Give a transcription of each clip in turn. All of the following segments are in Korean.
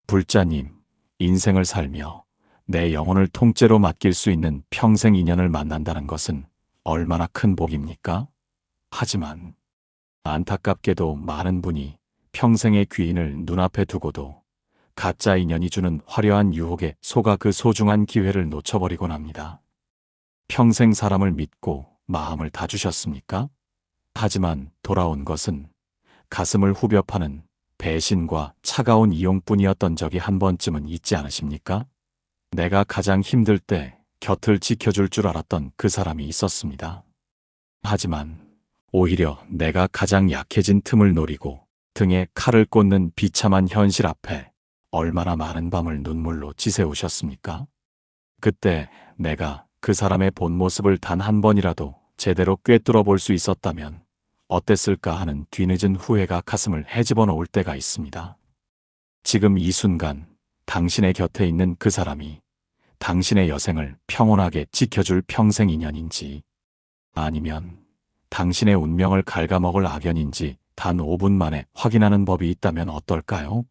불자님, 인생을 살며 내 영혼을 통째로 맡길 수 있는 평생 인연을 만난다는 것은 얼마나 큰 복입니까? 하지만 안타깝게도 많은 분이 평생의 귀인을 눈앞에 두고도 가짜 인연이 주는 화려한 유혹에 속아 그 소중한 기회를 놓쳐버리곤 합니다. 평생 사람을 믿고 마음을 다 주셨습니까? 하지만 돌아온 것은 가슴을 후벼 파는 배신과 차가운 이용뿐이었던 적이 한 번쯤은 있지 않으십니까? 내가 가장 힘들 때 곁을 지켜줄 줄 알았던 그 사람이 있었습니다. 하지만 오히려 내가 가장 약해진 틈을 노리고 등에 칼을 꽂는 비참한 현실 앞에 얼마나 많은 밤을 눈물로 지새우셨습니까? 그때 내가 그 사람의 본 모습을 단 한 번이라도 제대로 꿰뚫어 볼 수 있었다면 어땠을까 하는 뒤늦은 후회가 가슴을 헤집어 놓을 때가 있습니다. 지금 이 순간 당신의 곁에 있는 그 사람이 당신의 여생을 평온하게 지켜줄 평생 인연인지 아니면 당신의 운명을 갉아먹을 악연인지 단 5분 만에 확인하는 법이 있다면 어떨까요?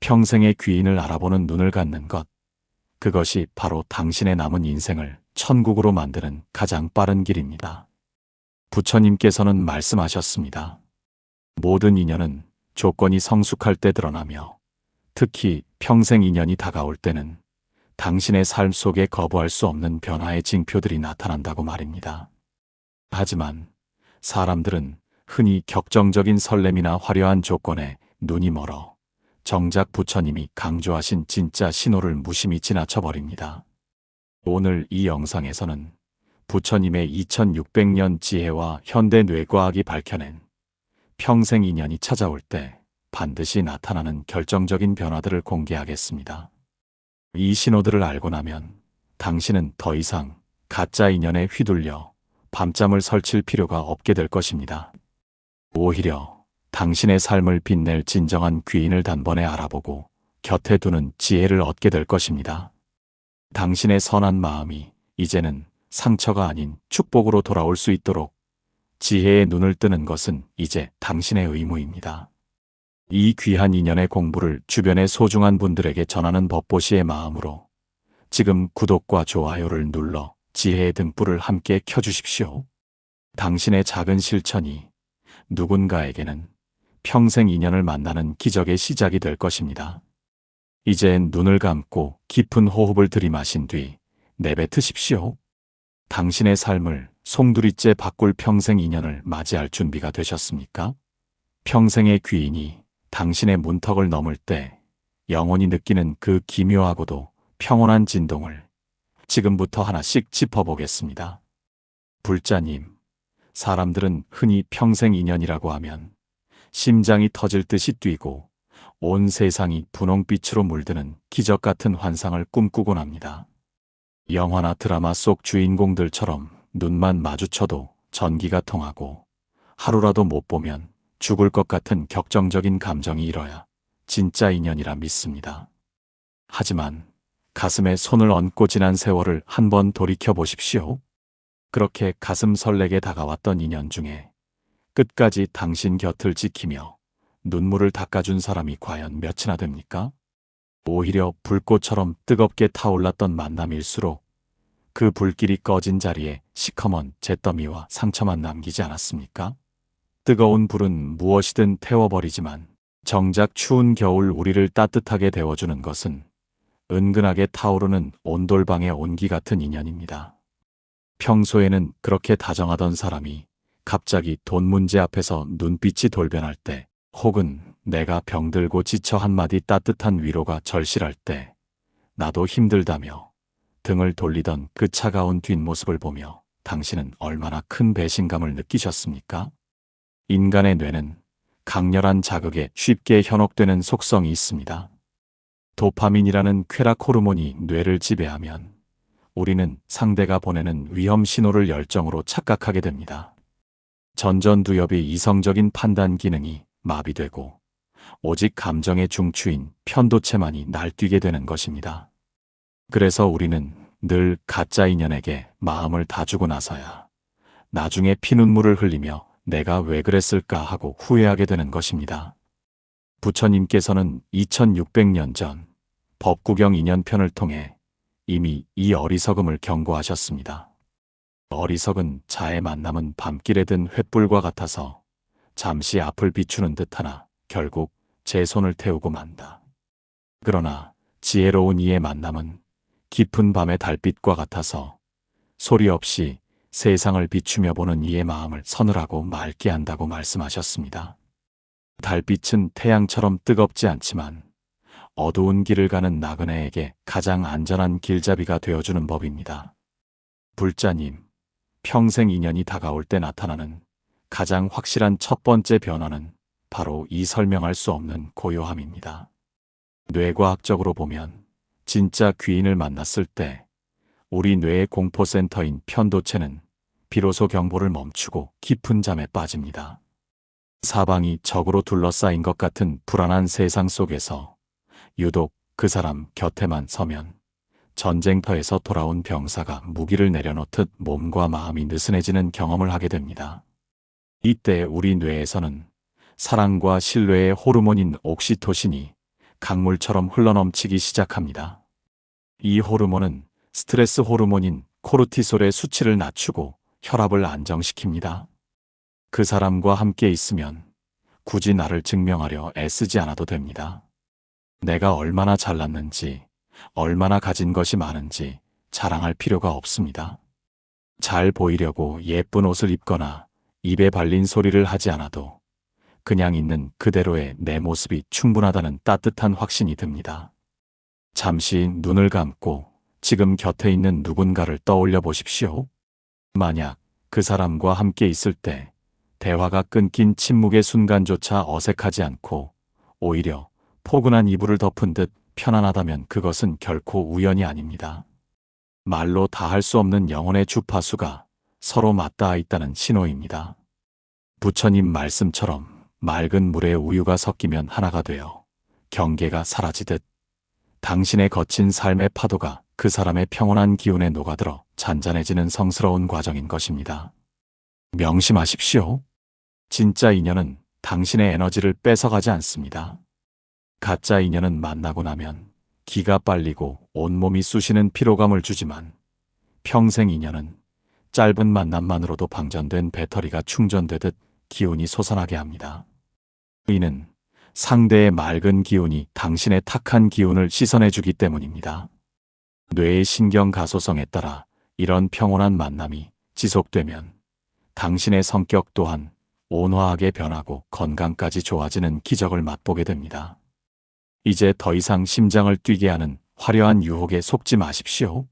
평생의 귀인을 알아보는 눈을 갖는 것, 그것이 바로 당신의 남은 인생을 천국으로 만드는 가장 빠른 길입니다. 부처님께서는 말씀하셨습니다. 모든 인연은 조건이 성숙할 때 드러나며 특히 평생 인연이 다가올 때는 당신의 삶 속에 거부할 수 없는 변화의 징표들이 나타난다고 말입니다. 하지만 사람들은 흔히 격정적인 설렘이나 화려한 조건에 눈이 멀어 정작 부처님이 강조하신 진짜 신호를 무심히 지나쳐버립니다. 오늘 이 영상에서는 부처님의 2600년 지혜와 현대 뇌과학이 밝혀낸 평생 인연이 찾아올 때 반드시 나타나는 결정적인 변화들을 공개하겠습니다. 이 신호들을 알고 나면 당신은 더 이상 가짜 인연에 휘둘려 밤잠을 설칠 필요가 없게 될 것입니다. 오히려 당신의 삶을 빛낼 진정한 귀인을 단번에 알아보고 곁에 두는 지혜를 얻게 될 것입니다. 당신의 선한 마음이 이제는 상처가 아닌 축복으로 돌아올 수 있도록 지혜의 눈을 뜨는 것은 이제 당신의 의무입니다. 이 귀한 인연의 공부를 주변의 소중한 분들에게 전하는 법보시의 마음으로 지금 구독과 좋아요를 눌러 지혜의 등불을 함께 켜주십시오. 당신의 작은 실천이 누군가에게는 평생 인연을 만나는 기적의 시작이 될 것입니다. 이제 눈을 감고 깊은 호흡을 들이마신 뒤 내뱉으십시오. 당신의 삶을 송두리째 바꿀 평생 인연을 맞이할 준비가 되셨습니까? 평생의 귀인이 당신의 문턱을 넘을 때 영혼이 느끼는 그 기묘하고도 평온한 진동을 지금부터 하나씩 짚어보겠습니다. 불자님, 사람들은 흔히 평생 인연이라고 하면 심장이 터질 듯이 뛰고 온 세상이 분홍빛으로 물드는 기적 같은 환상을 꿈꾸곤 합니다. 영화나 드라마 속 주인공들처럼 눈만 마주쳐도 전기가 통하고 하루라도 못 보면 죽을 것 같은 격정적인 감정이 일어야 진짜 인연이라 믿습니다. 하지만 가슴에 손을 얹고 지난 세월을 한번 돌이켜 보십시오. 그렇게 가슴 설레게 다가왔던 인연 중에 끝까지 당신 곁을 지키며 눈물을 닦아준 사람이 과연 몇이나 됩니까? 오히려 불꽃처럼 뜨겁게 타올랐던 만남일수록 그 불길이 꺼진 자리에 시커먼 잿더미와 상처만 남기지 않았습니까? 뜨거운 불은 무엇이든 태워버리지만 정작 추운 겨울 우리를 따뜻하게 데워주는 것은 은근하게 타오르는 온돌방의 온기 같은 인연입니다. 평소에는 그렇게 다정하던 사람이 갑자기 돈 문제 앞에서 눈빛이 돌변할 때, 혹은 내가 병들고 지쳐 한마디 따뜻한 위로가 절실할 때 나도 힘들다며 등을 돌리던 그 차가운 뒷모습을 보며 당신은 얼마나 큰 배신감을 느끼셨습니까? 인간의 뇌는 강렬한 자극에 쉽게 현혹되는 속성이 있습니다. 도파민이라는 쾌락 호르몬이 뇌를 지배하면 우리는 상대가 보내는 위험 신호를 열정으로 착각하게 됩니다. 전전두엽이 이성적인 판단 기능이 마비되고 오직 감정의 중추인 편도체만이 날뛰게 되는 것입니다. 그래서 우리는 늘 가짜 인연에게 마음을 다 주고 나서야 나중에 피눈물을 흘리며 내가 왜 그랬을까 하고 후회하게 되는 것입니다. 부처님께서는 2600년 전 법구경 2년 편을 통해 이미 이 어리석음을 경고하셨습니다. 어리석은 자의 만남은 밤길에 든 횃불과 같아서 잠시 앞을 비추는 듯하나 결국 제 손을 태우고 만다. 그러나 지혜로운 이의 만남은 깊은 밤의 달빛과 같아서 소리 없이 세상을 비추며 보는 이의 마음을 서늘하고 맑게 한다고 말씀하셨습니다. 달빛은 태양처럼 뜨겁지 않지만 어두운 길을 가는 나그네에게 가장 안전한 길잡이가 되어주는 법입니다. 불자님, 평생 인연이 다가올 때 나타나는 가장 확실한 첫 번째 변화는 바로 이 설명할 수 없는 고요함입니다. 뇌과학적으로 보면 진짜 귀인을 만났을 때 우리 뇌의 공포센터인 편도체는 비로소 경보를 멈추고 깊은 잠에 빠집니다. 사방이 적으로 둘러싸인 것 같은 불안한 세상 속에서 유독 그 사람 곁에만 서면 전쟁터에서 돌아온 병사가 무기를 내려놓듯 몸과 마음이 느슨해지는 경험을 하게 됩니다. 이때 우리 뇌에서는 사랑과 신뢰의 호르몬인 옥시토신이 강물처럼 흘러넘치기 시작합니다. 이 호르몬은 스트레스 호르몬인 코르티솔의 수치를 낮추고 혈압을 안정시킵니다. 그 사람과 함께 있으면 굳이 나를 증명하려 애쓰지 않아도 됩니다. 내가 얼마나 잘났는지, 얼마나 가진 것이 많은지 자랑할 필요가 없습니다. 잘 보이려고 예쁜 옷을 입거나 입에 발린 소리를 하지 않아도 그냥 있는 그대로의 내 모습이 충분하다는 따뜻한 확신이 듭니다. 잠시 눈을 감고 지금 곁에 있는 누군가를 떠올려 보십시오. 만약 그 사람과 함께 있을 때 대화가 끊긴 침묵의 순간조차 어색하지 않고 오히려 포근한 이불을 덮은 듯 편안하다면 그것은 결코 우연이 아닙니다. 말로 다 할 수 없는 영혼의 주파수가 서로 맞닿아 있다는 신호입니다. 부처님 말씀처럼 맑은 물에 우유가 섞이면 하나가 되어 경계가 사라지듯 당신의 거친 삶의 파도가 그 사람의 평온한 기운에 녹아들어 잔잔해지는 성스러운 과정인 것입니다. 명심하십시오. 진짜 인연은 당신의 에너지를 뺏어가지 않습니다. 가짜 인연은 만나고 나면 기가 빨리고 온몸이 쑤시는 피로감을 주지만 평생 인연은 짧은 만남만으로도 방전된 배터리가 충전되듯 기운이 솟아나게 합니다. 이는 상대의 맑은 기운이 당신의 탁한 기운을 씻어내주기 때문입니다. 뇌의 신경 가소성에 따라 이런 평온한 만남이 지속되면 당신의 성격 또한 온화하게 변하고 건강까지 좋아지는 기적을 맛보게 됩니다. 이제 더 이상 심장을 뛰게 하는 화려한 유혹에 속지 마십시오.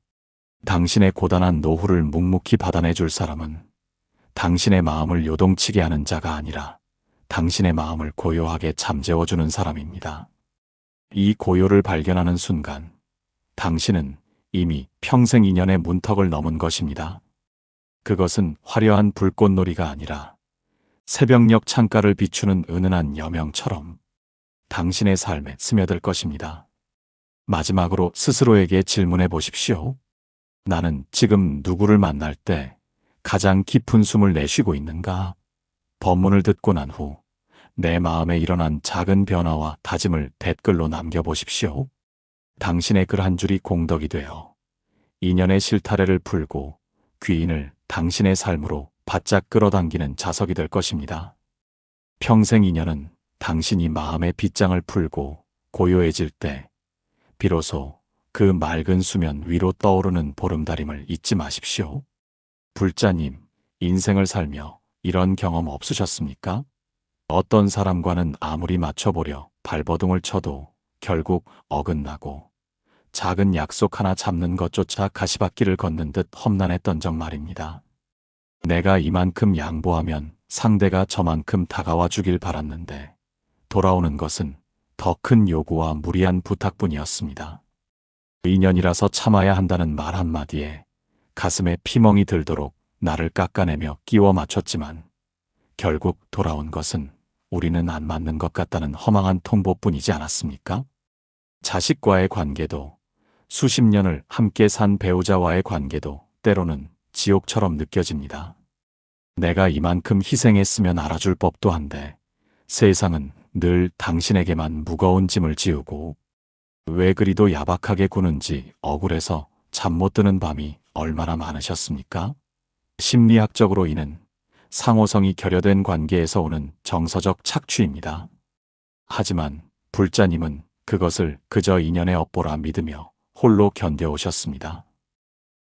당신의 고단한 노후를 묵묵히 받아내줄 사람은 당신의 마음을 요동치게 하는 자가 아니라 당신의 마음을 고요하게 잠재워주는 사람입니다. 이 고요를 발견하는 순간 당신은 이미 평생 인연의 문턱을 넘은 것입니다. 그것은 화려한 불꽃놀이가 아니라 새벽녘 창가를 비추는 은은한 여명처럼 당신의 삶에 스며들 것입니다. 마지막으로 스스로에게 질문해 보십시오. 나는 지금 누구를 만날 때 가장 깊은 숨을 내쉬고 있는가? 법문을 듣고 난 후 내 마음에 일어난 작은 변화와 다짐을 댓글로 남겨보십시오. 당신의 글 한 줄이 공덕이 되어 인연의 실타래를 풀고 귀인을 당신의 삶으로 바짝 끌어당기는 자석이 될 것입니다. 평생 인연은 당신이 마음의 빗장을 풀고 고요해질 때 비로소 그 맑은 수면 위로 떠오르는 보름달임을 잊지 마십시오. 불자님, 인생을 살며 이런 경험 없으셨습니까? 어떤 사람과는 아무리 맞춰보려 발버둥을 쳐도 결국 어긋나고 작은 약속 하나 잡는 것조차 가시밭길을 걷는 듯 험난했던 적 말입니다. 내가 이만큼 양보하면 상대가 저만큼 다가와 주길 바랐는데 돌아오는 것은 더 큰 요구와 무리한 부탁뿐이었습니다. 인연이라서 참아야 한다는 말 한마디에 가슴에 피멍이 들도록 나를 깎아내며 끼워 맞췄지만 결국 돌아온 것은 우리는 안 맞는 것 같다는 허망한 통보뿐이지 않았습니까? 자식과의 관계도 수십 년을 함께 산 배우자와의 관계도 때로는 지옥처럼 느껴집니다. 내가 이만큼 희생했으면 알아줄 법도 한데 세상은 늘 당신에게만 무거운 짐을 지우고 왜 그리도 야박하게 구는지 억울해서 잠 못 드는 밤이 얼마나 많으셨습니까? 심리학적으로 이는 상호성이 결여된 관계에서 오는 정서적 착취입니다. 하지만 불자님은 그것을 그저 인연의 업보라 믿으며 홀로 견뎌오셨습니다.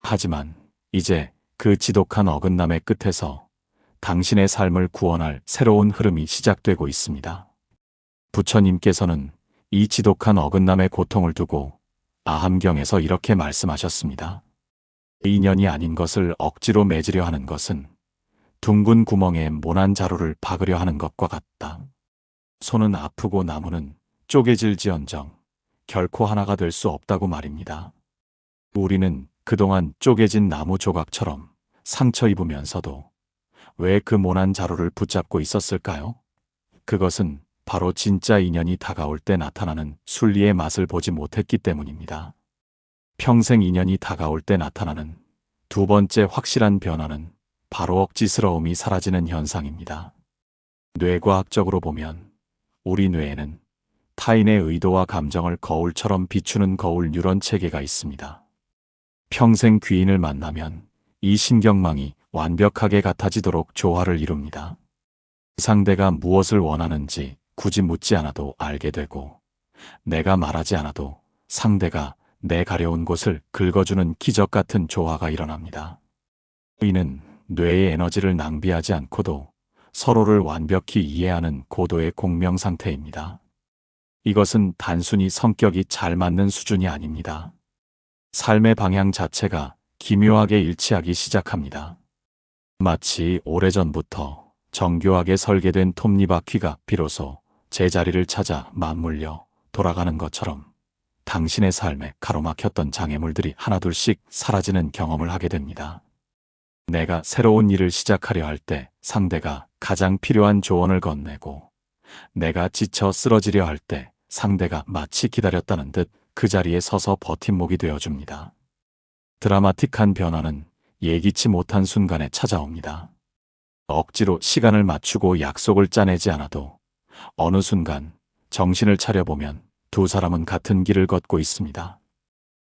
하지만 이제 그 지독한 어긋남의 끝에서 당신의 삶을 구원할 새로운 흐름이 시작되고 있습니다. 부처님께서는 이 지독한 어긋남의 고통을 두고 아함경에서 이렇게 말씀하셨습니다. 인연이 아닌 것을 억지로 맺으려 하는 것은 둥근 구멍에 모난 자루를 박으려 하는 것과 같다. 손은 아프고 나무는 쪼개질지언정 결코 하나가 될 수 없다고 말입니다. 우리는 그동안 쪼개진 나무 조각처럼 상처 입으면서도 왜 그 모난 자루를 붙잡고 있었을까요? 그것은 바로 진짜 인연이 다가올 때 나타나는 순리의 맛을 보지 못했기 때문입니다. 평생 인연이 다가올 때 나타나는 두 번째 확실한 변화는 바로 억지스러움이 사라지는 현상입니다. 뇌과학적으로 보면 우리 뇌에는 타인의 의도와 감정을 거울처럼 비추는 거울 뉴런 체계가 있습니다. 평생 귀인을 만나면 이 신경망이 완벽하게 같아지도록 조화를 이룹니다. 상대가 무엇을 원하는지 굳이 묻지 않아도 알게 되고, 내가 말하지 않아도 상대가 내 가려운 곳을 긁어주는 기적 같은 조화가 일어납니다. 이는 뇌의 에너지를 낭비하지 않고도 서로를 완벽히 이해하는 고도의 공명 상태입니다. 이것은 단순히 성격이 잘 맞는 수준이 아닙니다. 삶의 방향 자체가 기묘하게 일치하기 시작합니다. 마치 오래전부터 정교하게 설계된 톱니바퀴가 비로소 제자리를 찾아 맞물려 돌아가는 것처럼 당신의 삶에 가로막혔던 장애물들이 하나둘씩 사라지는 경험을 하게 됩니다. 내가 새로운 일을 시작하려 할 때 상대가 가장 필요한 조언을 건네고, 내가 지쳐 쓰러지려 할 때 상대가 마치 기다렸다는 듯 그 자리에 서서 버팀목이 되어줍니다. 드라마틱한 변화는 예기치 못한 순간에 찾아옵니다. 억지로 시간을 맞추고 약속을 짜내지 않아도 어느 순간 정신을 차려보면 두 사람은 같은 길을 걷고 있습니다.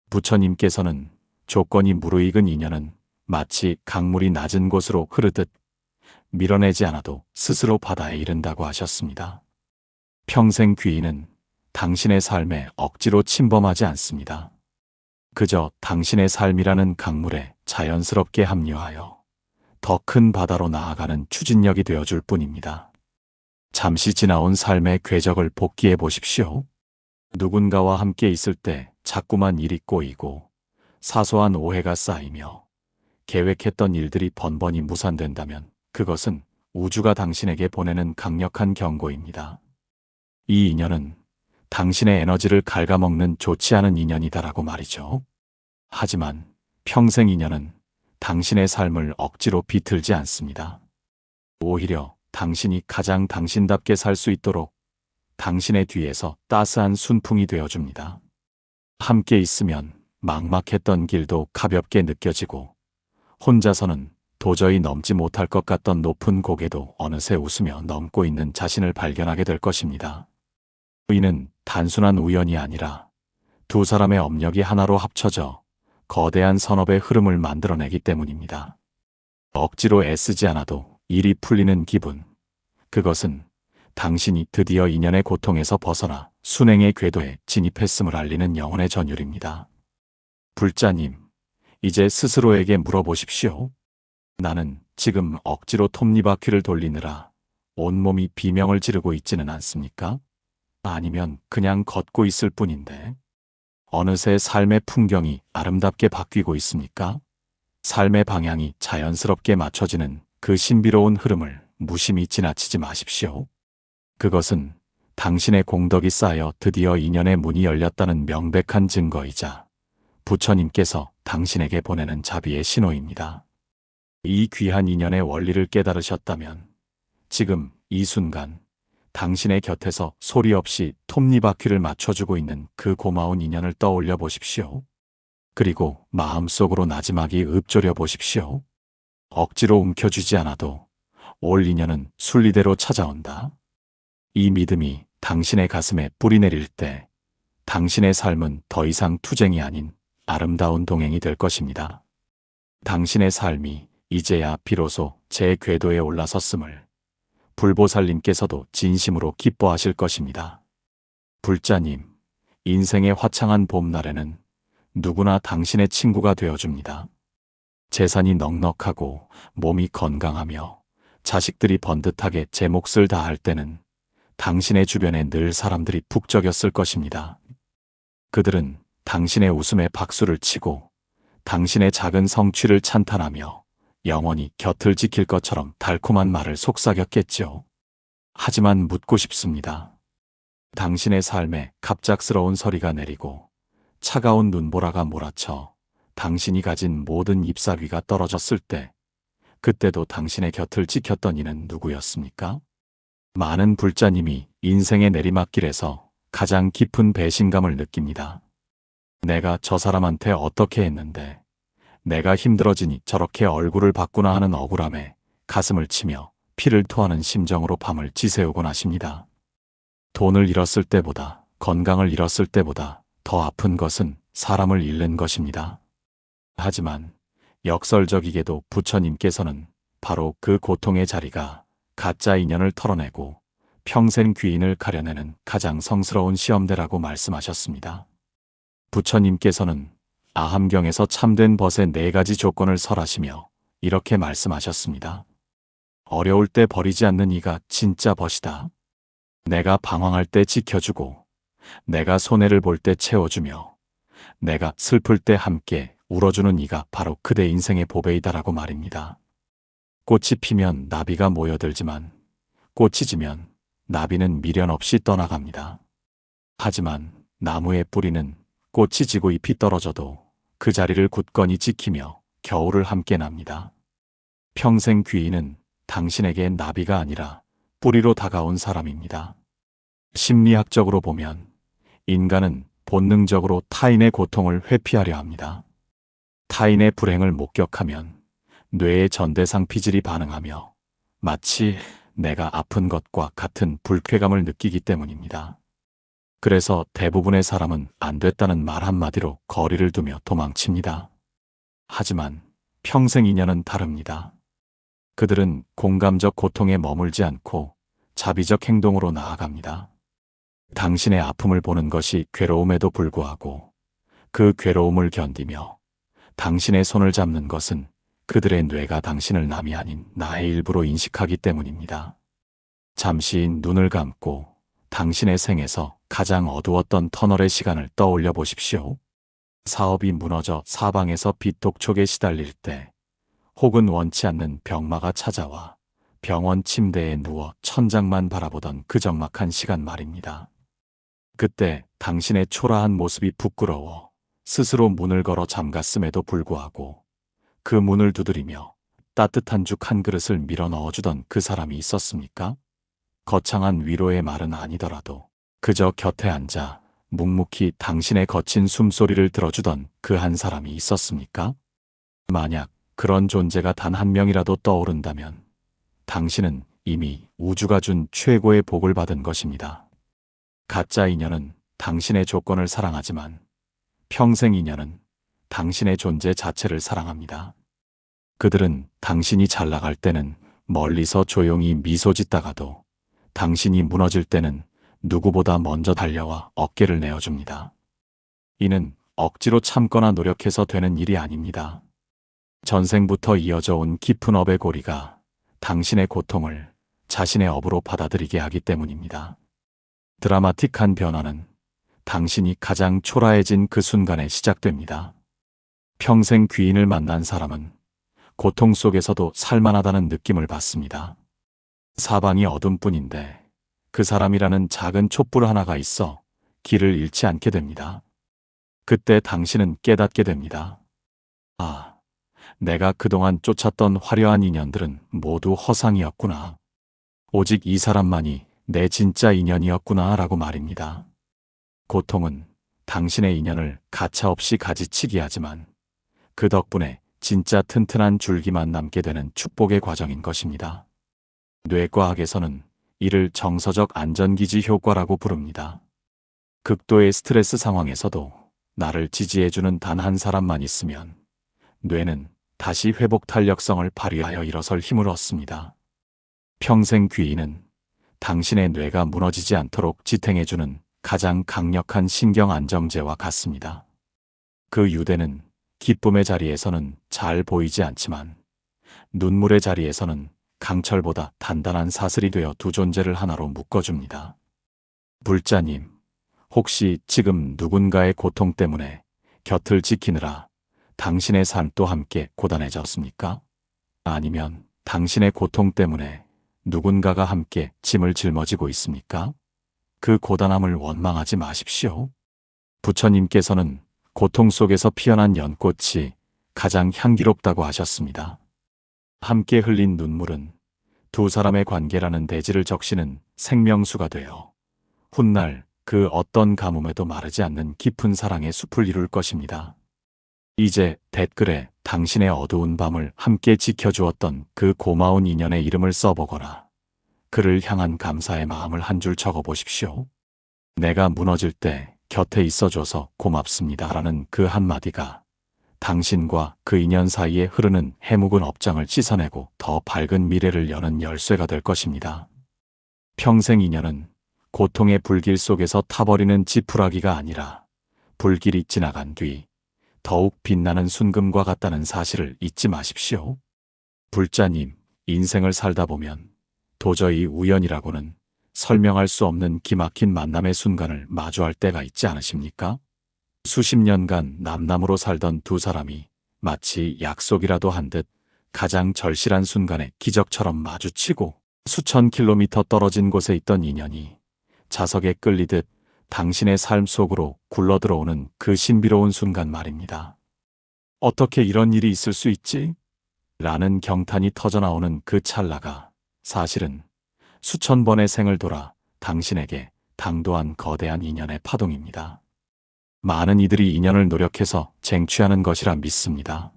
부처님께서는 조건이 무르익은 인연은 마치 강물이 낮은 곳으로 흐르듯 밀어내지 않아도 스스로 바다에 이른다고 하셨습니다. 평생 귀인은 당신의 삶에 억지로 침범하지 않습니다. 그저 당신의 삶이라는 강물에 자연스럽게 합류하여 더 큰 바다로 나아가는 추진력이 되어줄 뿐입니다. 잠시 지나온 삶의 궤적을 복기해 보십시오. 누군가와 함께 있을 때 자꾸만 일이 꼬이고 사소한 오해가 쌓이며 계획했던 일들이 번번이 무산된다면 그것은 우주가 당신에게 보내는 강력한 경고입니다. 이 인연은 당신의 에너지를 갉아먹는 좋지 않은 인연이다라고 말이죠. 하지만 평생 인연은 당신의 삶을 억지로 비틀지 않습니다. 오히려 당신이 가장 당신답게 살 수 있도록 당신의 뒤에서 따스한 순풍이 되어줍니다. 함께 있으면 막막했던 길도 가볍게 느껴지고, 혼자서는 도저히 넘지 못할 것 같던 높은 고개도 어느새 웃으며 넘고 있는 자신을 발견하게 될 것입니다. 이는 단순한 우연이 아니라 두 사람의 업력이 하나로 합쳐져 거대한 선업의 흐름을 만들어내기 때문입니다. 억지로 애쓰지 않아도 일이 풀리는 기분, 그것은 당신이 드디어 인연의 고통에서 벗어나 순행의 궤도에 진입했음을 알리는 영혼의 전율입니다. 불자님, 이제 스스로에게 물어보십시오. 나는 지금 억지로 톱니바퀴를 돌리느라 온몸이 비명을 지르고 있지는 않습니까? 아니면 그냥 걷고 있을 뿐인데 어느새 삶의 풍경이 아름답게 바뀌고 있습니까? 삶의 방향이 자연스럽게 맞춰지는 그 신비로운 흐름을 무심히 지나치지 마십시오. 그것은 당신의 공덕이 쌓여 드디어 인연의 문이 열렸다는 명백한 증거이자 부처님께서 당신에게 보내는 자비의 신호입니다. 이 귀한 인연의 원리를 깨달으셨다면 지금 이 순간 당신의 곁에서 소리 없이 톱니바퀴를 맞춰주고 있는 그 고마운 인연을 떠올려 보십시오. 그리고 마음속으로 나지막이 읊조려 보십시오. 억지로 움켜쥐지 않아도 올 인연은 순리대로 찾아온다. 이 믿음이 당신의 가슴에 뿌리 내릴 때 당신의 삶은 더 이상 투쟁이 아닌 아름다운 동행이 될 것입니다. 당신의 삶이 이제야 비로소 제 궤도에 올라섰음을 불보살님께서도 진심으로 기뻐하실 것입니다. 불자님, 인생의 화창한 봄날에는 누구나 당신의 친구가 되어줍니다. 재산이 넉넉하고 몸이 건강하며 자식들이 번듯하게 제 몫을 다할 때는 당신의 주변에 늘 사람들이 북적였을 것입니다. 그들은 당신의 웃음에 박수를 치고 당신의 작은 성취를 찬탄하며 영원히 곁을 지킬 것처럼 달콤한 말을 속삭였겠죠. 하지만 묻고 싶습니다. 당신의 삶에 갑작스러운 서리가 내리고 차가운 눈보라가 몰아쳐 당신이 가진 모든 잎사귀가 떨어졌을 때, 그때도 당신의 곁을 지켰던 이는 누구였습니까? 많은 불자님이 인생의 내리막길에서 가장 깊은 배신감을 느낍니다. 내가 저 사람한테 어떻게 했는데 내가 힘들어지니 저렇게 얼굴을 바꾸나 하는 억울함에 가슴을 치며 피를 토하는 심정으로 밤을 지새우곤 하십니다. 돈을 잃었을 때보다, 건강을 잃었을 때보다 더 아픈 것은 사람을 잃는 것입니다. 하지만 역설적이게도 부처님께서는 바로 그 고통의 자리가 가짜 인연을 털어내고 평생 귀인을 가려내는 가장 성스러운 시험대라고 말씀하셨습니다. 부처님께서는 아함경에서 참된 벗의 4가지 조건을 설하시며 이렇게 말씀하셨습니다. 어려울 때 버리지 않는 이가 진짜 벗이다. 내가 방황할 때 지켜주고, 내가 손해를 볼 때 채워주며, 내가 슬플 때 함께 울어주는 이가 바로 그대 인생의 보배이다라고 말입니다. 꽃이 피면 나비가 모여들지만 꽃이 지면 나비는 미련 없이 떠나갑니다. 하지만 나무의 뿌리는 꽃이 지고 잎이 떨어져도 그 자리를 굳건히 지키며 겨울을 함께 납니다. 평생 귀인은 당신에게 나비가 아니라 뿌리로 다가온 사람입니다. 심리학적으로 보면 인간은 본능적으로 타인의 고통을 회피하려 합니다. 타인의 불행을 목격하면 뇌의 전대상 피질이 반응하며 마치 내가 아픈 것과 같은 불쾌감을 느끼기 때문입니다. 그래서 대부분의 사람은 안 됐다는 말 한마디로 거리를 두며 도망칩니다. 하지만 평생 인연은 다릅니다. 그들은 공감적 고통에 머물지 않고 자비적 행동으로 나아갑니다. 당신의 아픔을 보는 것이 괴로움에도 불구하고 그 괴로움을 견디며 당신의 손을 잡는 것은 그들의 뇌가 당신을 남이 아닌 나의 일부로 인식하기 때문입니다. 잠시 눈을 감고 당신의 생에서 가장 어두웠던 터널의 시간을 떠올려 보십시오. 사업이 무너져 사방에서 빚독촉에 시달릴 때, 혹은 원치 않는 병마가 찾아와 병원 침대에 누워 천장만 바라보던 그 적막한 시간 말입니다. 그때 당신의 초라한 모습이 부끄러워 스스로 문을 걸어 잠갔음에도 불구하고 그 문을 두드리며 따뜻한 죽 한 그릇을 밀어 넣어주던 그 사람이 있었습니까? 거창한 위로의 말은 아니더라도 그저 곁에 앉아 묵묵히 당신의 거친 숨소리를 들어주던 그 한 사람이 있었습니까? 만약 그런 존재가 단 한 명이라도 떠오른다면 당신은 이미 우주가 준 최고의 복을 받은 것입니다. 가짜 인연은 당신의 조건을 사랑하지만 평생 인연은 당신의 존재 자체를 사랑합니다. 그들은 당신이 잘 나갈 때는 멀리서 조용히 미소 짓다가도 당신이 무너질 때는 누구보다 먼저 달려와 어깨를 내어줍니다. 이는 억지로 참거나 노력해서 되는 일이 아닙니다. 전생부터 이어져 온 깊은 업의 고리가 당신의 고통을 자신의 업으로 받아들이게 하기 때문입니다. 드라마틱한 변화는 당신이 가장 초라해진 그 순간에 시작됩니다. 평생 귀인을 만난 사람은 고통 속에서도 살만하다는 느낌을 받습니다. 사방이 어둠뿐인데 그 사람이라는 작은 촛불 하나가 있어 길을 잃지 않게 됩니다. 그때 당신은 깨닫게 됩니다. 아, 내가 그동안 쫓았던 화려한 인연들은 모두 허상이었구나. 오직 이 사람만이 내 진짜 인연이었구나 라고 말입니다. 고통은 당신의 인연을 가차없이 가지치기 하지만 그 덕분에 진짜 튼튼한 줄기만 남게 되는 축복의 과정인 것입니다. 뇌과학에서는 이를 정서적 안전기지 효과라고 부릅니다. 극도의 스트레스 상황에서도 나를 지지해주는 단 한 사람만 있으면 뇌는 다시 회복 탄력성을 발휘하여 일어설 힘을 얻습니다. 평생 귀인은 당신의 뇌가 무너지지 않도록 지탱해주는 가장 강력한 신경 안정제와 같습니다. 그 유대는 기쁨의 자리에서는 잘 보이지 않지만 눈물의 자리에서는 강철보다 단단한 사슬이 되어 두 존재를 하나로 묶어줍니다. 불자님, 혹시 지금 누군가의 고통 때문에 곁을 지키느라 당신의 삶도 함께 고단해졌습니까? 아니면 당신의 고통 때문에 누군가가 함께 짐을 짊어지고 있습니까? 그 고단함을 원망하지 마십시오. 부처님께서는 고통 속에서 피어난 연꽃이 가장 향기롭다고 하셨습니다. 함께 흘린 눈물은 두 사람의 관계라는 대지를 적시는 생명수가 되어 훗날 그 어떤 가뭄에도 마르지 않는 깊은 사랑의 숲을 이룰 것입니다. 이제 댓글에 당신의 어두운 밤을 함께 지켜주었던 그 고마운 인연의 이름을 써보거나 그를 향한 감사의 마음을 한 줄 적어보십시오. 내가 무너질 때 곁에 있어줘서 고맙습니다 라는 그 한마디가 당신과 그 인연 사이에 흐르는 해묵은 업장을 씻어내고 더 밝은 미래를 여는 열쇠가 될 것입니다. 평생 인연은 고통의 불길 속에서 타버리는 지푸라기가 아니라 불길이 지나간 뒤 더욱 빛나는 순금과 같다는 사실을 잊지 마십시오. 불자님, 인생을 살다 보면 도저히 우연이라고는 설명할 수 없는 기막힌 만남의 순간을 마주할 때가 있지 않으십니까? 수십 년간 남남으로 살던 두 사람이 마치 약속이라도 한 듯 가장 절실한 순간에 기적처럼 마주치고 수천 킬로미터 떨어진 곳에 있던 인연이 자석에 끌리듯 당신의 삶 속으로 굴러들어오는 그 신비로운 순간 말입니다. 어떻게 이런 일이 있을 수 있지? 라는 경탄이 터져나오는 그 찰나가 사실은 수천 번의 생을 돌아 당신에게 당도한 거대한 인연의 파동입니다. 많은 이들이 인연을 노력해서 쟁취하는 것이라 믿습니다.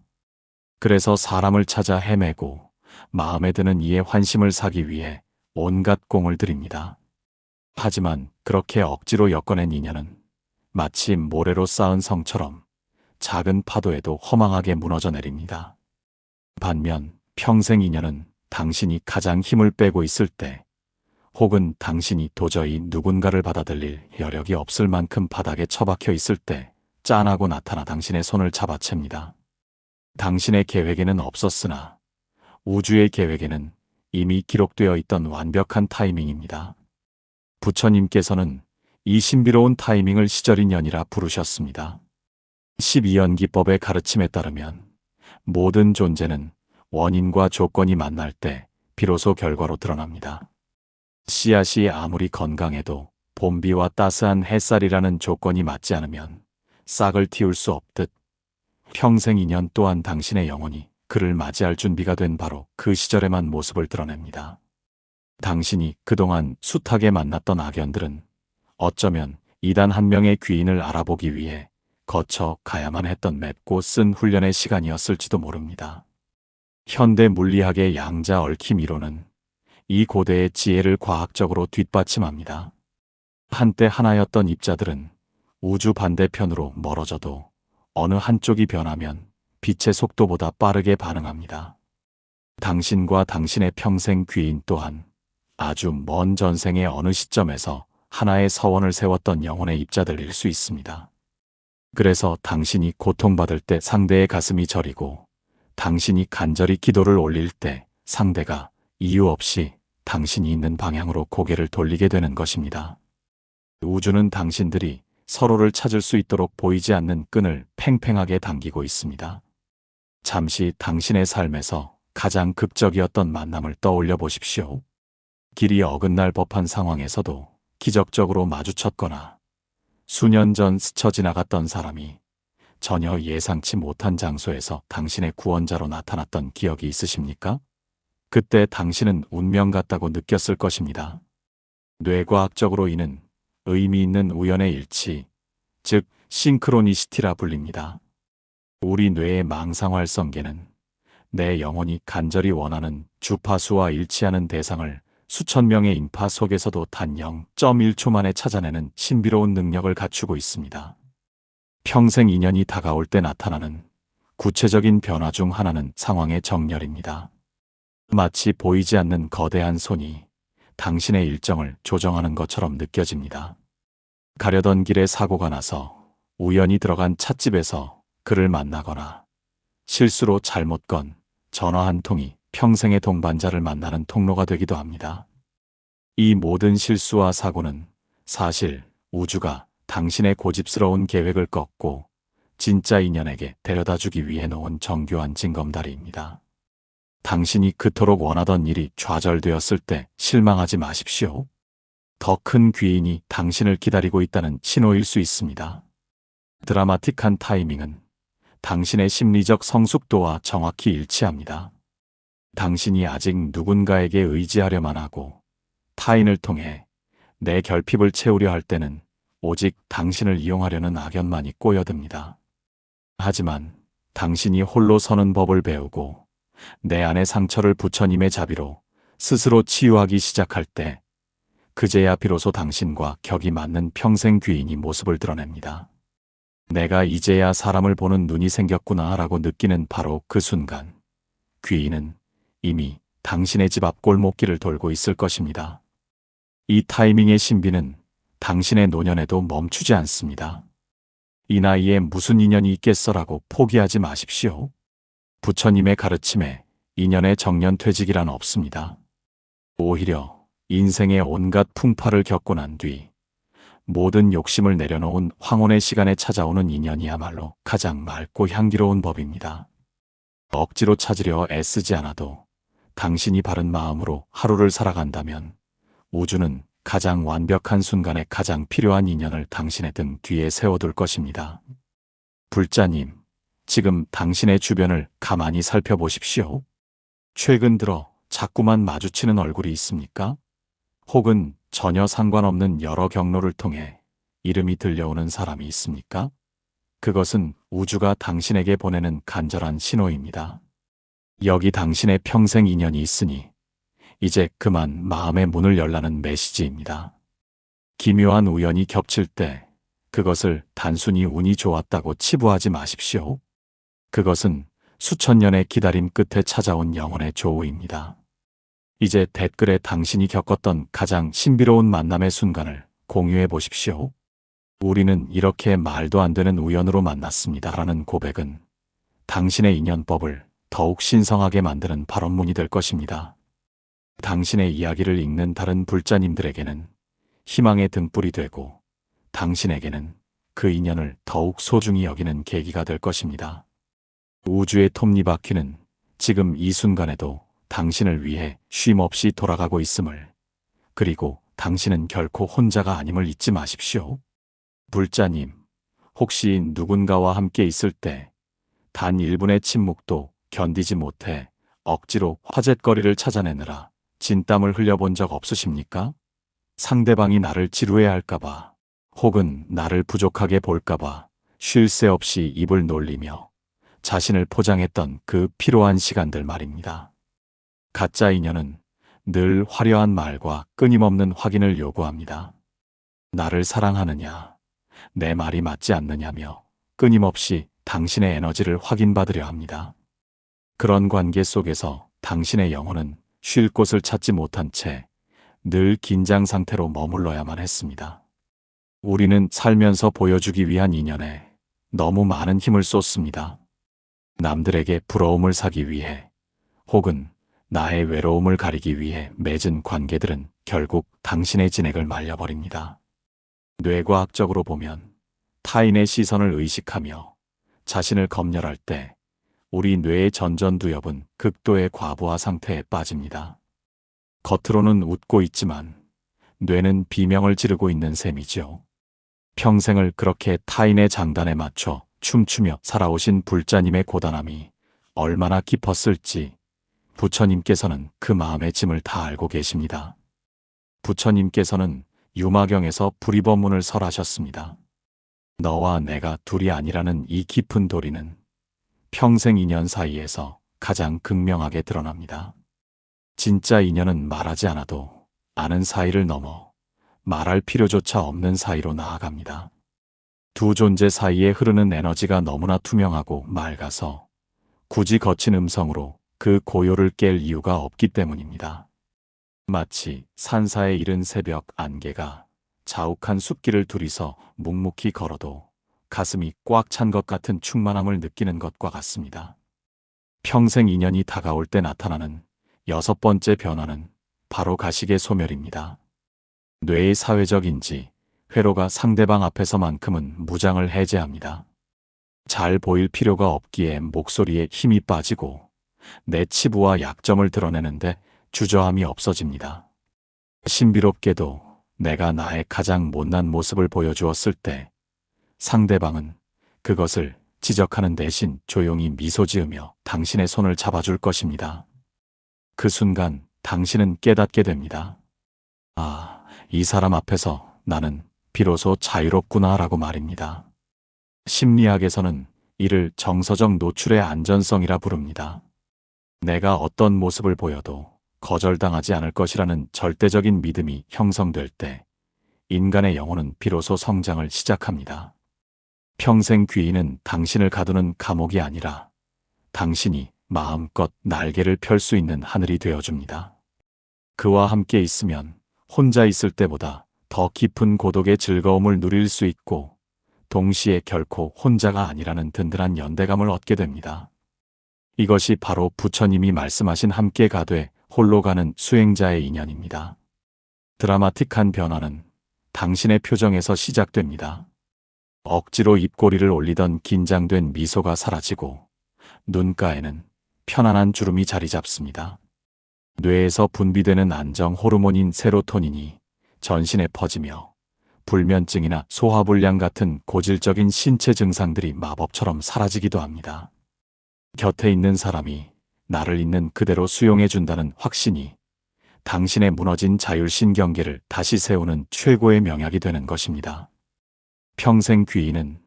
그래서 사람을 찾아 헤매고 마음에 드는 이의 환심을 사기 위해 온갖 공을 들입니다. 하지만 그렇게 억지로 엮어낸 인연은 마치 모래로 쌓은 성처럼 작은 파도에도 허망하게 무너져 내립니다. 반면 평생 인연은 당신이 가장 힘을 빼고 있을 때 혹은 당신이 도저히 누군가를 받아들일 여력이 없을 만큼 바닥에 처박혀 있을 때 짠하고 나타나 당신의 손을 잡아챕니다. 당신의 계획에는 없었으나 우주의 계획에는 이미 기록되어 있던 완벽한 타이밍입니다. 부처님께서는 이 신비로운 타이밍을 시절인연이라 부르셨습니다. 12연기법의 가르침에 따르면 모든 존재는 원인과 조건이 만날 때 비로소 결과로 드러납니다. 씨앗이 아무리 건강해도 봄비와 따스한 햇살이라는 조건이 맞지 않으면 싹을 틔울 수 없듯 평생 인연 또한 당신의 영혼이 그를 맞이할 준비가 된 바로 그 시절에만 모습을 드러냅니다. 당신이 그동안 숱하게 만났던 악연들은 어쩌면 이단 한 명의 귀인을 알아보기 위해 거쳐 가야만 했던 맵고 쓴 훈련의 시간이었을지도 모릅니다. 현대 물리학의 양자 얽힘 이론은 이 고대의 지혜를 과학적으로 뒷받침합니다. 한때 하나였던 입자들은 우주 반대편으로 멀어져도 어느 한쪽이 변하면 빛의 속도보다 빠르게 반응합니다. 당신과 당신의 평생 귀인 또한 아주 먼 전생의 어느 시점에서 하나의 서원을 세웠던 영혼의 입자들일 수 있습니다. 그래서 당신이 고통받을 때 상대의 가슴이 저리고 당신이 간절히 기도를 올릴 때 상대가 이유 없이 당신이 있는 방향으로 고개를 돌리게 되는 것입니다. 우주는 당신들이 서로를 찾을 수 있도록 보이지 않는 끈을 팽팽하게 당기고 있습니다. 잠시 당신의 삶에서 가장 극적이었던 만남을 떠올려 보십시오. 길이 어긋날 법한 상황에서도 기적적으로 마주쳤거나 수년 전 스쳐 지나갔던 사람이 전혀 예상치 못한 장소에서 당신의 구원자로 나타났던 기억이 있으십니까? 그때 당신은 운명 같다고 느꼈을 것입니다. 뇌과학적으로 이는 의미 있는 우연의 일치, 즉 싱크로니시티라 불립니다. 우리 뇌의 망상활성계는 내 영혼이 간절히 원하는 주파수와 일치하는 대상을 수천 명의 인파 속에서도 단 0.1초 만에 찾아내는 신비로운 능력을 갖추고 있습니다. 평생 인연이 다가올 때 나타나는 구체적인 변화 중 하나는 상황의 정렬입니다. 마치 보이지 않는 거대한 손이 당신의 일정을 조정하는 것처럼 느껴집니다. 가려던 길에 사고가 나서 우연히 들어간 찻집에서 그를 만나거나 실수로 잘못 건 전화 한 통이 평생의 동반자를 만나는 통로가 되기도 합니다. 이 모든 실수와 사고는 사실 우주가 당신의 고집스러운 계획을 꺾고 진짜 인연에게 데려다주기 위해 놓은 정교한 징검다리입니다. 당신이 그토록 원하던 일이 좌절되었을 때 실망하지 마십시오. 더 큰 귀인이 당신을 기다리고 있다는 신호일 수 있습니다. 드라마틱한 타이밍은 당신의 심리적 성숙도와 정확히 일치합니다. 당신이 아직 누군가에게 의지하려만 하고 타인을 통해 내 결핍을 채우려 할 때는 오직 당신을 이용하려는 악연만이 꼬여듭니다. 하지만 당신이 홀로 서는 법을 배우고 내 안의 상처를 부처님의 자비로 스스로 치유하기 시작할 때 그제야 비로소 당신과 격이 맞는 평생 귀인이 모습을 드러냅니다. 내가 이제야 사람을 보는 눈이 생겼구나 라고 느끼는 바로 그 순간 귀인은 이미 당신의 집 앞 골목길을 돌고 있을 것입니다. 이 타이밍의 신비는 당신의 노년에도 멈추지 않습니다. 이 나이에 무슨 인연이 있겠어라고 포기하지 마십시오. 부처님의 가르침에 인연의 정년퇴직이란 없습니다. 오히려 인생의 온갖 풍파를 겪고 난 뒤 모든 욕심을 내려놓은 황혼의 시간에 찾아오는 인연이야말로 가장 맑고 향기로운 법입니다. 억지로 찾으려 애쓰지 않아도 당신이 바른 마음으로 하루를 살아간다면 우주는 가장 완벽한 순간에 가장 필요한 인연을 당신의 등 뒤에 세워둘 것입니다. 불자님, 지금 당신의 주변을 가만히 살펴보십시오. 최근 들어 자꾸만 마주치는 얼굴이 있습니까? 혹은 전혀 상관없는 여러 경로를 통해 이름이 들려오는 사람이 있습니까? 그것은 우주가 당신에게 보내는 간절한 신호입니다. 여기 당신의 평생 인연이 있으니 이제 그만 마음의 문을 열라는 메시지입니다. 기묘한 우연이 겹칠 때 그것을 단순히 운이 좋았다고 치부하지 마십시오. 그것은 수천 년의 기다림 끝에 찾아온 영혼의 조우입니다. 이제 댓글에 당신이 겪었던 가장 신비로운 만남의 순간을 공유해 보십시오. 우리는 이렇게 말도 안 되는 우연으로 만났습니다. 라는 고백은 당신의 인연법을 더욱 신성하게 만드는 발원문이 될 것입니다. 당신의 이야기를 읽는 다른 불자님들에게는 희망의 등불이 되고 당신에게는 그 인연을 더욱 소중히 여기는 계기가 될 것입니다. 우주의 톱니바퀴는 지금 이 순간에도 당신을 위해 쉼없이 돌아가고 있음을, 그리고 당신은 결코 혼자가 아님을 잊지 마십시오. 불자님, 혹시 누군가와 함께 있을 때 단 1분의 침묵도 견디지 못해 억지로 화짇거리를 찾아내느라 진땀을 흘려본 적 없으십니까? 상대방이 나를 지루해 할까봐, 혹은 나를 부족하게 볼까봐 쉴 새 없이 입을 놀리며 자신을 포장했던 그 피로한 시간들 말입니다. 가짜 인연은 늘 화려한 말과 끊임없는 확인을 요구합니다. 나를 사랑하느냐, 내 말이 맞지 않느냐며 끊임없이 당신의 에너지를 확인받으려 합니다. 그런 관계 속에서 당신의 영혼은 쉴 곳을 찾지 못한 채 늘 긴장 상태로 머물러야만 했습니다. 우리는 살면서 보여주기 위한 인연에 너무 많은 힘을 쏟습니다. 남들에게 부러움을 사기 위해, 혹은 나의 외로움을 가리기 위해 맺은 관계들은 결국 당신의 진액을 말려버립니다. 뇌과학적으로 보면 타인의 시선을 의식하며 자신을 검열할 때 우리 뇌의 전전두엽은 극도의 과부하 상태에 빠집니다. 겉으로는 웃고 있지만 뇌는 비명을 지르고 있는 셈이죠. 평생을 그렇게 타인의 장단에 맞춰 춤추며 살아오신 불자님의 고단함이 얼마나 깊었을지 부처님께서는 그 마음의 짐을 다 알고 계십니다. 부처님께서는 유마경에서 불이법문을 설하셨습니다. 너와 내가 둘이 아니라는 이 깊은 도리는 평생 인연 사이에서 가장 극명하게 드러납니다. 진짜 인연은 말하지 않아도 아는 사이를 넘어 말할 필요조차 없는 사이로 나아갑니다. 두 존재 사이에 흐르는 에너지가 너무나 투명하고 맑아서 굳이 거친 음성으로 그 고요를 깰 이유가 없기 때문입니다. 마치 산사에 이른 새벽 안개가 자욱한 숲길을 둘이서 묵묵히 걸어도 가슴이 꽉 찬 것 같은 충만함을 느끼는 것과 같습니다. 평생 인연이 다가올 때 나타나는 여섯 번째 변화는 바로 가식의 소멸입니다. 뇌의 사회적 인지, 회로가 상대방 앞에서만큼은 무장을 해제합니다. 잘 보일 필요가 없기에 목소리에 힘이 빠지고 내 치부와 약점을 드러내는데 주저함이 없어집니다. 신비롭게도 내가 나의 가장 못난 모습을 보여주었을 때 상대방은 그것을 지적하는 대신 조용히 미소 지으며 당신의 손을 잡아줄 것입니다. 그 순간 당신은 깨닫게 됩니다. 아, 이 사람 앞에서 나는 비로소 자유롭구나라고 말입니다. 심리학에서는 이를 정서적 노출의 안전성이라 부릅니다. 내가 어떤 모습을 보여도 거절당하지 않을 것이라는 절대적인 믿음이 형성될 때 인간의 영혼은 비로소 성장을 시작합니다. 평생 귀인은 당신을 가두는 감옥이 아니라 당신이 마음껏 날개를 펼 수 있는 하늘이 되어줍니다. 그와 함께 있으면 혼자 있을 때보다 더 깊은 고독의 즐거움을 누릴 수 있고 동시에 결코 혼자가 아니라는 든든한 연대감을 얻게 됩니다. 이것이 바로 부처님이 말씀하신 함께 가되 홀로 가는 수행자의 인연입니다. 드라마틱한 변화는 당신의 표정에서 시작됩니다. 억지로 입꼬리를 올리던 긴장된 미소가 사라지고 눈가에는 편안한 주름이 자리 잡습니다. 뇌에서 분비되는 안정 호르몬인 세로토닌이 전신에 퍼지며 불면증이나 소화불량 같은 고질적인 신체 증상들이 마법처럼 사라지기도 합니다. 곁에 있는 사람이 나를 있는 그대로 수용해준다는 확신이 당신의 무너진 자율신경계를 다시 세우는 최고의 명약이 되는 것입니다. 평생 귀인은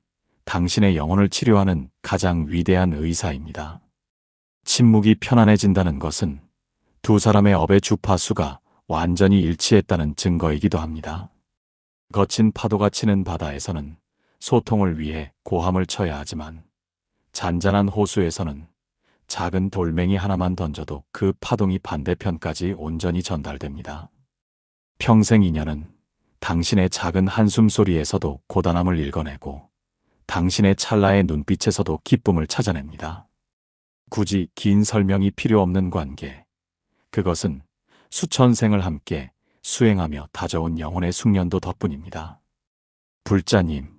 당신의 영혼을 치료하는 가장 위대한 의사입니다. 침묵이 편안해진다는 것은 두 사람의 업의 주파수가 완전히 일치했다는 증거이기도 합니다. 거친 파도가 치는 바다에서는 소통을 위해 고함을 쳐야 하지만 잔잔한 호수에서는 작은 돌멩이 하나만 던져도 그 파동이 반대편까지 온전히 전달됩니다. 평생 인연은 당신의 작은 한숨 소리에서도 고단함을 읽어내고 당신의 찰나의 눈빛에서도 기쁨을 찾아냅니다. 굳이 긴 설명이 필요 없는 관계. 그것은 수천 생을 함께 수행하며 다져온 영혼의 숙련도 덕분입니다. 불자님,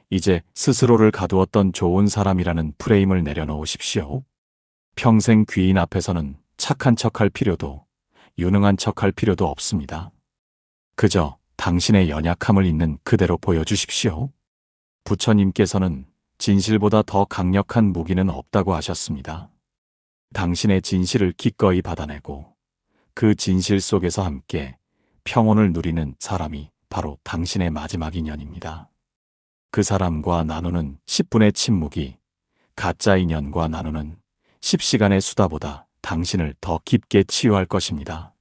이제 스스로를 가두었던 좋은 사람이라는 프레임을 내려놓으십시오. 평생 귀인 앞에서는 착한 척할 필요도 유능한 척할 필요도 없습니다. 그저 당신의 연약함을 있는 그대로 보여주십시오. 부처님께서는 진실보다 더 강력한 무기는 없다고 하셨습니다. 당신의 진실을 기꺼이 받아내고 그 진실 속에서 함께 평온을 누리는 사람이 바로 당신의 마지막 인연입니다. 그 사람과 나누는 10분의 침묵이 가짜 인연과 나누는 10시간의 수다보다 당신을 더 깊게 치유할 것입니다.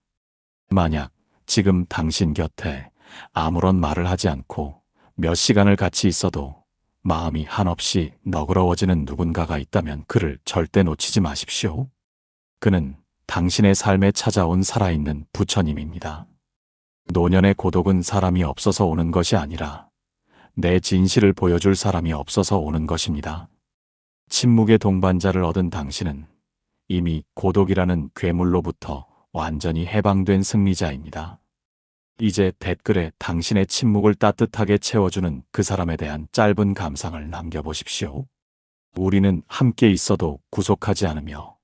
만약 지금 당신 곁에 아무런 말을 하지 않고 몇 시간을 같이 있어도 마음이 한없이 너그러워지는 누군가가 있다면 그를 절대 놓치지 마십시오. 그는 당신의 삶에 찾아온 살아있는 부처님입니다. 노년의 고독은 사람이 없어서 오는 것이 아니라 내 진실을 보여줄 사람이 없어서 오는 것입니다. 침묵의 동반자를 얻은 당신은 이미 고독이라는 괴물로부터 완전히 해방된 승리자입니다. 이제 댓글에 당신의 침묵을 따뜻하게 채워주는 그 사람에 대한 짧은 감상을 남겨보십시오. 우리는 함께 있어도 구속하지 않으며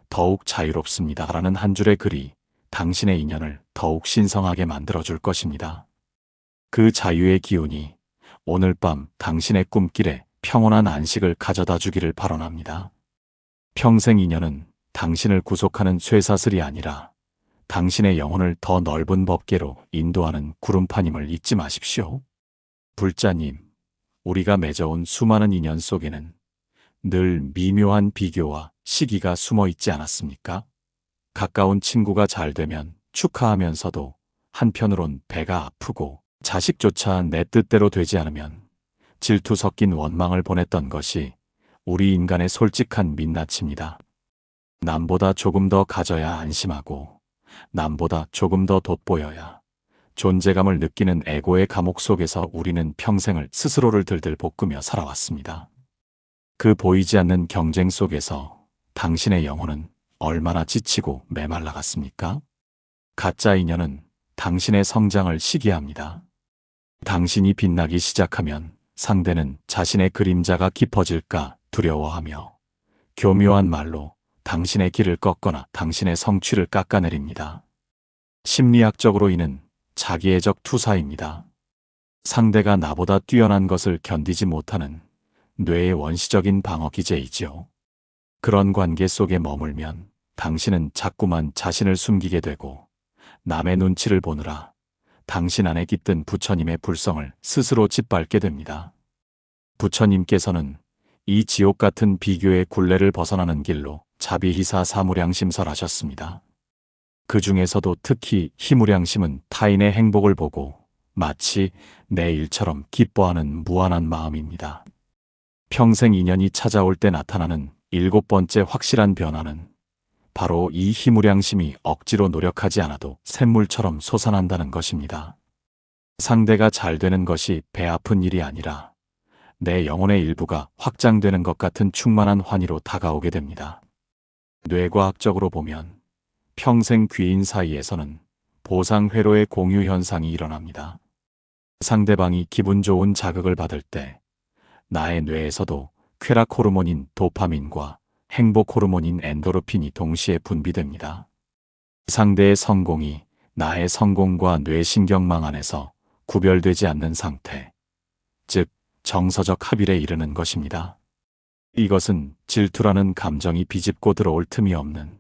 더욱 자유롭습니다. 라는 한 줄의 글이 당신의 인연을 더욱 신성하게 만들어줄 것입니다. 그 자유의 기운이 오늘 밤 당신의 꿈길에 평온한 안식을 가져다 주기를 발언합니다. 평생 인연은 당신을 구속하는 쇠사슬이 아니라 당신의 영혼을 더 넓은 법계로 인도하는 구름판임을 잊지 마십시오. 불자님, 우리가 맺어온 수많은 인연 속에는 늘 미묘한 비교와 시기가 숨어 있지 않았습니까? 가까운 친구가 잘 되면 축하하면서도 한편으론 배가 아프고 자식조차 내 뜻대로 되지 않으면 질투 섞인 원망을 보냈던 것이 우리 인간의 솔직한 민낯입니다. 남보다 조금 더 가져야 안심하고 남보다 조금 더 돋보여야 존재감을 느끼는 에고의 감옥 속에서 우리는 평생을 스스로를 들들 볶으며 살아왔습니다. 그 보이지 않는 경쟁 속에서 당신의 영혼은 얼마나 지치고 메말라갔습니까? 가짜 인연은 당신의 성장을 시기합니다. 당신이 빛나기 시작하면 상대는 자신의 그림자가 깊어질까 두려워하며 교묘한 말로 당신의 길을 꺾거나 당신의 성취를 깎아내립니다. 심리학적으로 이는 자기애적 투사입니다. 상대가 나보다 뛰어난 것을 견디지 못하는 뇌의 원시적인 방어 기제이지요. 그런 관계 속에 머물면 당신은 자꾸만 자신을 숨기게 되고 남의 눈치를 보느라 당신 안에 깃든 부처님의 불성을 스스로 짓밟게 됩니다. 부처님께서는 이 지옥 같은 비교의 굴레를 벗어나는 길로 자비희사 사무량심설하셨습니다. 그 중에서도 특히 희무량심은 타인의 행복을 보고 마치 내 일처럼 기뻐하는 무한한 마음입니다. 평생 인연이 찾아올 때 나타나는 7번째 확실한 변화는 바로 이 희무량심이 억지로 노력하지 않아도 샘물처럼 솟아난다는 것입니다. 상대가 잘 되는 것이 배 아픈 일이 아니라 내 영혼의 일부가 확장되는 것 같은 충만한 환희로 다가오게 됩니다. 뇌과학적으로 보면 평생 귀인 사이에서는 보상회로의 공유 현상이 일어납니다. 상대방이 기분 좋은 자극을 받을 때 나의 뇌에서도 쾌락 호르몬인 도파민과 행복 호르몬인 엔도르핀이 동시에 분비됩니다. 상대의 성공이 나의 성공과 뇌신경망 안에서 구별되지 않는 상태, 즉 정서적 합일에 이르는 것입니다. 이것은 질투라는 감정이 비집고 들어올 틈이 없는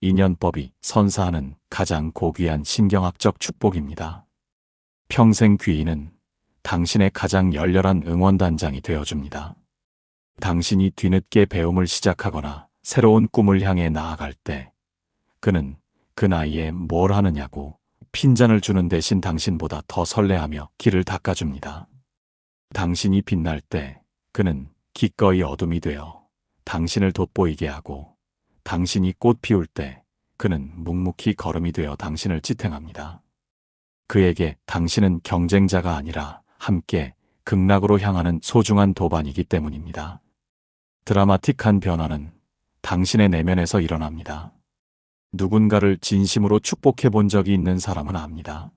인연법이 선사하는 가장 고귀한 신경학적 축복입니다. 평생 귀인은 당신의 가장 열렬한 응원단장이 되어줍니다. 당신이 뒤늦게 배움을 시작하거나 새로운 꿈을 향해 나아갈 때 그는 그 나이에 뭘 하느냐고 핀잔을 주는 대신 당신보다 더 설레하며 길을 닦아줍니다. 당신이 빛날 때 그는 기꺼이 어둠이 되어 당신을 돋보이게 하고 당신이 꽃 피울 때 그는 묵묵히 걸음이 되어 당신을 지탱합니다. 그에게 당신은 경쟁자가 아니라 함께 극락으로 향하는 소중한 도반이기 때문입니다. 드라마틱한 변화는 당신의 내면에서 일어납니다. 누군가를 진심으로 축복해 본 적이 있는 사람은 압니다.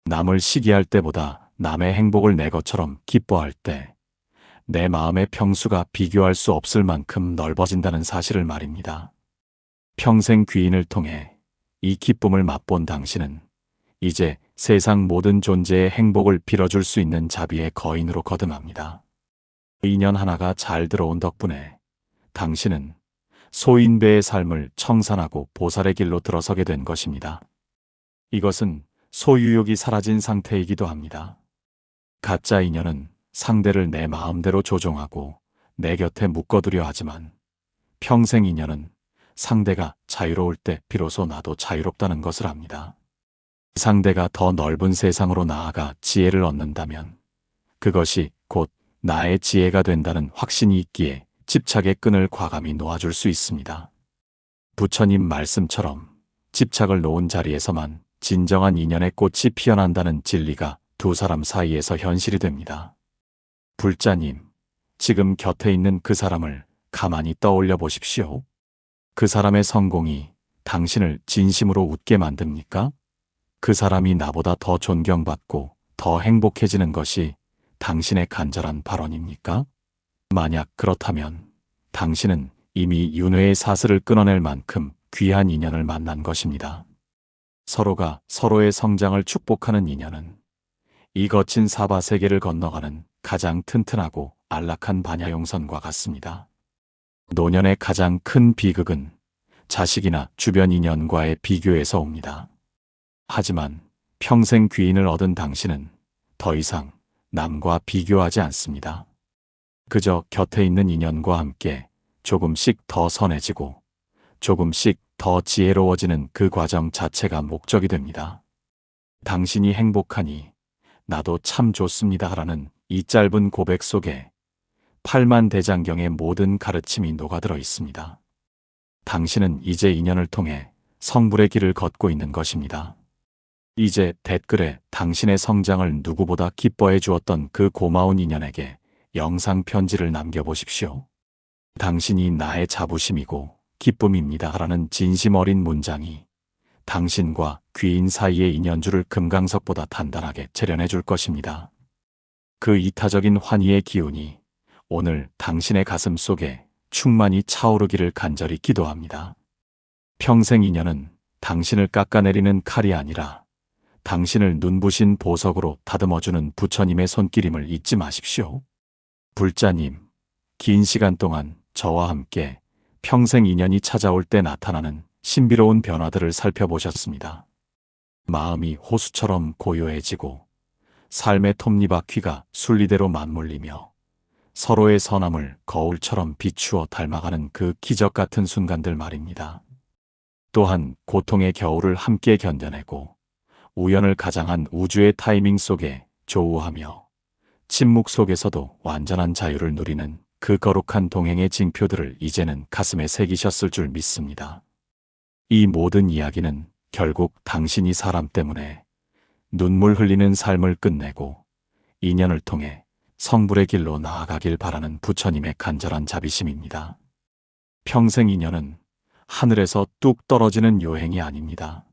남을 시기할 때보다 남의 행복을 내 것처럼 기뻐할 때 내 마음의 평수가 비교할 수 없을 만큼 넓어진다는 사실을 말입니다. 평생 귀인을 통해 이 기쁨을 맛본 당신은 이제 세상 모든 존재의 행복을 빌어줄 수 있는 자비의 거인으로 거듭납니다. 인연 하나가 잘 들어온 덕분에 당신은 소인배의 삶을 청산하고 보살의 길로 들어서게 된 것입니다. 이것은 소유욕이 사라진 상태이기도 합니다. 가짜 인연은 상대를 내 마음대로 조종하고 내 곁에 묶어두려 하지만 평생 인연은 상대가 자유로울 때 비로소 나도 자유롭다는 것을 압니다. 상대가 더 넓은 세상으로 나아가 지혜를 얻는다면 그것이 곧 나의 지혜가 된다는 확신이 있기에 집착의 끈을 과감히 놓아줄 수 있습니다. 부처님 말씀처럼 집착을 놓은 자리에서만 진정한 인연의 꽃이 피어난다는 진리가 두 사람 사이에서 현실이 됩니다. 불자님, 지금 곁에 있는 그 사람을 가만히 떠올려 보십시오. 그 사람의 성공이 당신을 진심으로 웃게 만듭니까? 그 사람이 나보다 더 존경받고 더 행복해지는 것이 당신의 간절한 발언입니까? 만약 그렇다면 당신은 이미 윤회의 사슬을 끊어낼 만큼 귀한 인연을 만난 것입니다. 서로가 서로의 성장을 축복하는 인연은 이 거친 사바세계를 건너가는 가장 튼튼하고 안락한 반야용선과 같습니다. 노년의 가장 큰 비극은 자식이나 주변 인연과의 비교에서 옵니다. 하지만 평생 귀인을 얻은 당신은 더 이상 남과 비교하지 않습니다. 그저 곁에 있는 인연과 함께 조금씩 더 선해지고 조금씩 더 지혜로워지는 그 과정 자체가 목적이 됩니다. 당신이 행복하니 나도 참 좋습니다. 라는 이 짧은 고백 속에 팔만대장경의 모든 가르침이 녹아들어 있습니다. 당신은 이제 인연을 통해 성불의 길을 걷고 있는 것입니다. 이제 댓글에 당신의 성장을 누구보다 기뻐해 주었던 그 고마운 인연에게 영상 편지를 남겨보십시오. 당신이 나의 자부심이고 기쁨입니다. 라는 진심 어린 문장이 당신과 귀인 사이의 인연줄을 금강석보다 단단하게 재련해 줄 것입니다. 그 이타적인 환희의 기운이 오늘 당신의 가슴 속에 충만히 차오르기를 간절히 기도합니다. 평생 인연은 당신을 깎아내리는 칼이 아니라 당신을 눈부신 보석으로 다듬어주는 부처님의 손길임을 잊지 마십시오. 불자님, 긴 시간 동안 저와 함께 평생 인연이 찾아올 때 나타나는 신비로운 변화들을 살펴보셨습니다. 마음이 호수처럼 고요해지고 삶의 톱니바퀴가 순리대로 맞물리며 서로의 선함을 거울처럼 비추어 닮아가는 그 기적 같은 순간들 말입니다. 또한 고통의 겨울을 함께 견뎌내고 우연을 가장한 우주의 타이밍 속에 조우하며 침묵 속에서도 완전한 자유를 누리는 그 거룩한 동행의 징표들을 이제는 가슴에 새기셨을 줄 믿습니다. 이 모든 이야기는 결국 당신이 사람 때문에 눈물 흘리는 삶을 끝내고 인연을 통해 성불의 길로 나아가길 바라는 부처님의 간절한 자비심입니다. 평생 인연은 하늘에서 뚝 떨어지는 요행이 아닙니다.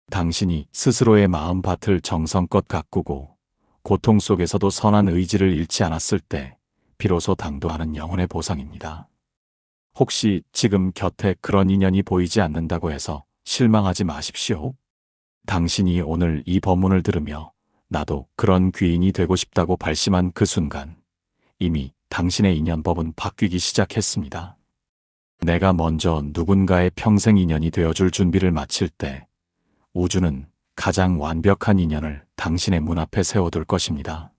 당신이 스스로의 마음밭을 정성껏 가꾸고 고통 속에서도 선한 의지를 잃지 않았을 때 비로소 당도하는 영혼의 보상입니다. 혹시 지금 곁에 그런 인연이 보이지 않는다고 해서 실망하지 마십시오. 당신이 오늘 이 법문을 들으며 나도 그런 귀인이 되고 싶다고 발심한 그 순간 이미 당신의 인연법은 바뀌기 시작했습니다. 내가 먼저 누군가의 평생 인연이 되어줄 준비를 마칠 때 우주는 가장 완벽한 인연을 당신의 문 앞에 세워둘 것입니다.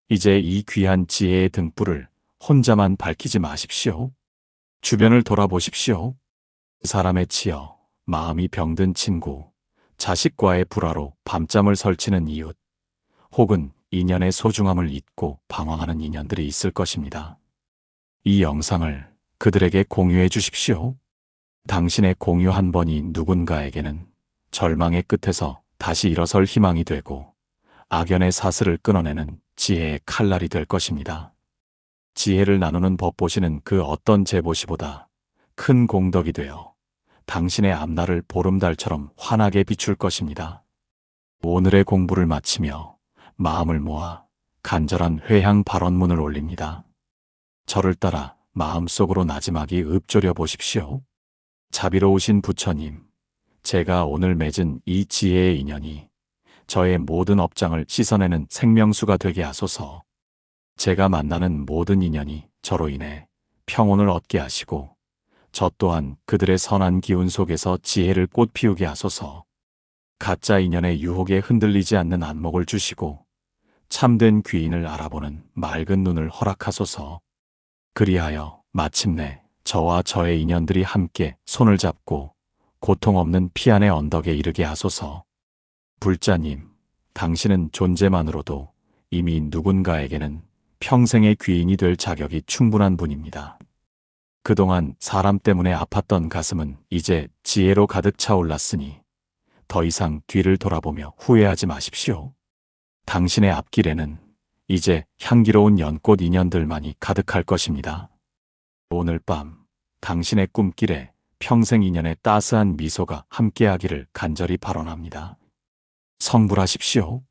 이제 이 귀한 지혜의 등불을 혼자만 밝히지 마십시오. 주변을 돌아보십시오. 사람에 치여 마음이 병든 친구, 자식과의 불화로 밤잠을 설치는 이웃, 혹은 인연의 소중함을 잊고 방황하는 인연들이 있을 것입니다. 이 영상을 그들에게 공유해 주십시오. 당신의 공유 한 번이 누군가에게는 절망의 끝에서 다시 일어설 희망이 되고 악연의 사슬을 끊어내는 지혜의 칼날이 될 것입니다. 지혜를 나누는 법보시는 그 어떤 제보시보다 큰 공덕이 되어 당신의 앞날을 보름달처럼 환하게 비출 것입니다. 오늘의 공부를 마치며 마음을 모아 간절한 회향 발언문을 올립니다. 저를 따라 마음속으로 나지막이 읊조려 보십시오. 자비로우신 부처님, 제가 오늘 맺은 이 지혜의 인연이 저의 모든 업장을 씻어내는 생명수가 되게 하소서. 제가 만나는 모든 인연이 저로 인해 평온을 얻게 하시고 저 또한 그들의 선한 기운 속에서 지혜를 꽃피우게 하소서. 가짜 인연의 유혹에 흔들리지 않는 안목을 주시고 참된 귀인을 알아보는 맑은 눈을 허락하소서. 그리하여 마침내 저와 저의 인연들이 함께 손을 잡고 고통 없는 피안의 언덕에 이르게 하소서. 불자님, 당신은 존재만으로도 이미 누군가에게는 평생의 귀인이 될 자격이 충분한 분입니다. 그동안 사람 때문에 아팠던 가슴은 이제 지혜로 가득 차올랐으니 더 이상 뒤를 돌아보며 후회하지 마십시오. 당신의 앞길에는 이제 향기로운 연꽃 인연들만이 가득할 것입니다. 오늘 밤 당신의 꿈길에 평생 인연의 따스한 미소가 함께하기를 간절히 발언합니다. 성불하십시오.